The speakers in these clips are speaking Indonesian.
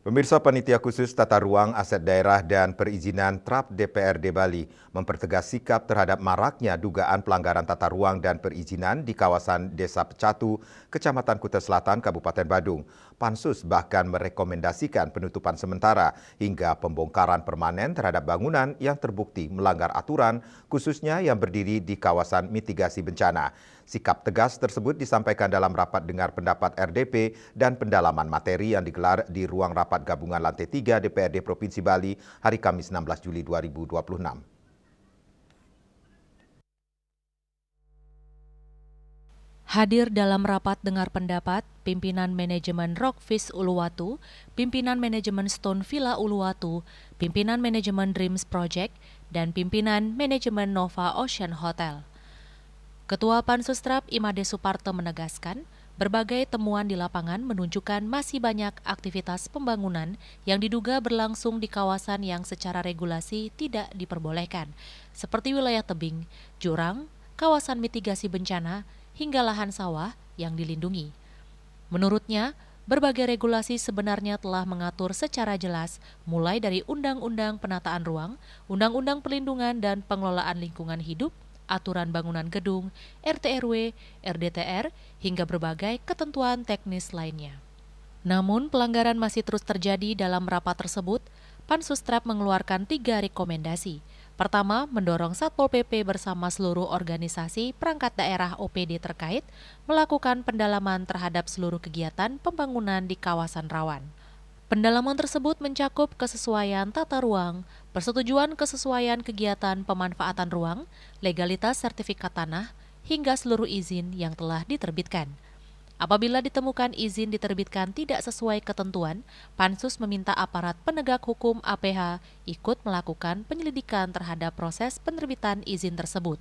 Pemirsa, Panitia Khusus Tata Ruang Aset Daerah dan Perizinan TRAP DPRD Bali mempertegas sikap terhadap maraknya dugaan pelanggaran tata ruang dan perizinan di kawasan Desa Pecatu, Kecamatan Kuta Selatan, Kabupaten Badung. Pansus bahkan merekomendasikan penutupan sementara hingga pembongkaran permanen terhadap bangunan yang terbukti melanggar aturan, khususnya yang berdiri di kawasan mitigasi bencana. Sikap tegas tersebut disampaikan dalam rapat dengar pendapat RDP dan pendalaman materi yang digelar di ruang rapat gabungan lantai 3 DPRD Provinsi Bali hari Kamis 16 Juli 2026. Hadir dalam rapat dengar pendapat pimpinan manajemen Rockfish Uluwatu, pimpinan manajemen Stone Villa Uluwatu, pimpinan manajemen Dreams Project, dan pimpinan manajemen Nova Ocean Hotel. Ketua Pansus TRAP Imade Suparto menegaskan, berbagai temuan di lapangan menunjukkan masih banyak aktivitas pembangunan yang diduga berlangsung di kawasan yang secara regulasi tidak diperbolehkan, seperti wilayah tebing, jurang, kawasan mitigasi bencana, hingga lahan sawah yang dilindungi. Menurutnya, berbagai regulasi sebenarnya telah mengatur secara jelas, mulai dari Undang-Undang Penataan Ruang, Undang-Undang Perlindungan dan Pengelolaan Lingkungan Hidup, aturan bangunan gedung, RT/RW, RDTR, hingga berbagai ketentuan teknis lainnya. Namun, pelanggaran masih terus terjadi dalam rapat tersebut. Pansus TRAP mengeluarkan 3 rekomendasi. Pertama, mendorong Satpol PP bersama seluruh organisasi perangkat daerah OPD terkait melakukan pendalaman terhadap seluruh kegiatan pembangunan di kawasan rawan. Pendalaman tersebut mencakup kesesuaian tata ruang, persetujuan kesesuaian kegiatan pemanfaatan ruang, legalitas sertifikat tanah, hingga seluruh izin yang telah diterbitkan. Apabila ditemukan izin diterbitkan tidak sesuai ketentuan, Pansus meminta aparat penegak hukum APH ikut melakukan penyelidikan terhadap proses penerbitan izin tersebut.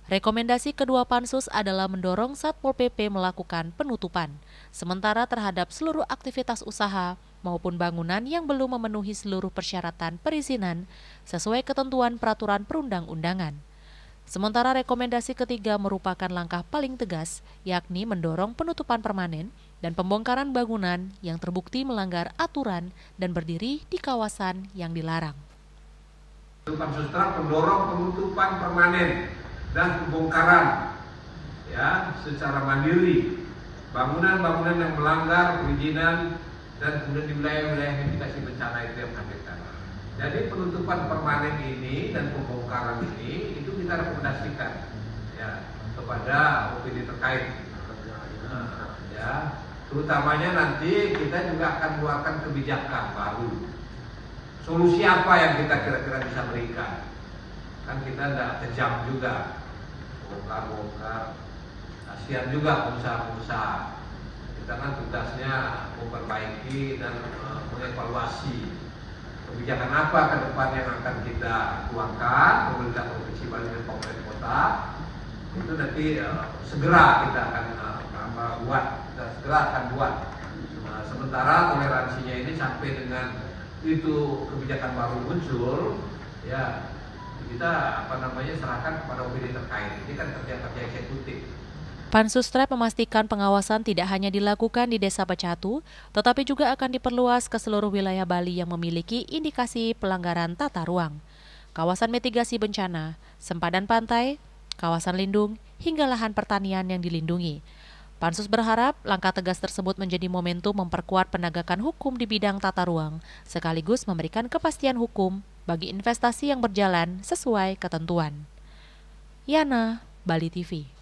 Rekomendasi kedua Pansus adalah mendorong Satpol PP melakukan penutupan, sementara terhadap seluruh aktivitas usaha maupun bangunan yang belum memenuhi seluruh persyaratan perizinan sesuai ketentuan peraturan perundang-undangan. Sementara rekomendasi ketiga merupakan langkah paling tegas, yakni mendorong penutupan permanen dan pembongkaran bangunan yang terbukti melanggar aturan dan berdiri di kawasan yang dilarang. Pansus TRAP mendorong penutupan permanen dan pembongkaran secara mandiri bangunan-bangunan yang melanggar perizinan dan kemudian di wilayah-wilayah mitigasi bencana itu yang menghadirkan. Jadi penutupan permanen ini dan pembongkaran ini itu kita rekomendasikan kepada OPD terkait. Terutamanya nanti kita juga akan mengeluarkan kebijakan baru. Solusi apa yang kita kira-kira bisa berikan? Kan kita tidak kejam juga, bongkar-bongkar, kasihan juga pengusaha-pengusaha. Kita kan tugasnya memperbaiki dan mengevaluasi kebijakan apa ke depan yang akan kita tuangkan, pemerintah Provinsi Bali dan pemerintah kota. Itu nanti segera kita akan buat. Sementara toleransinya ini sampai dengan itu kebijakan baru muncul, kita serahkan kepada OPD terkait. Ini kan kerja-kerja eksekutif. Pansus TRAP memastikan pengawasan tidak hanya dilakukan di Desa Pecatu, tetapi juga akan diperluas ke seluruh wilayah Bali yang memiliki indikasi pelanggaran tata ruang, kawasan mitigasi bencana, sempadan pantai, kawasan lindung, hingga lahan pertanian yang dilindungi. Pansus berharap langkah tegas tersebut menjadi momentum memperkuat penegakan hukum di bidang tata ruang, sekaligus memberikan kepastian hukum bagi investasi yang berjalan sesuai ketentuan. Yana, Bali TV.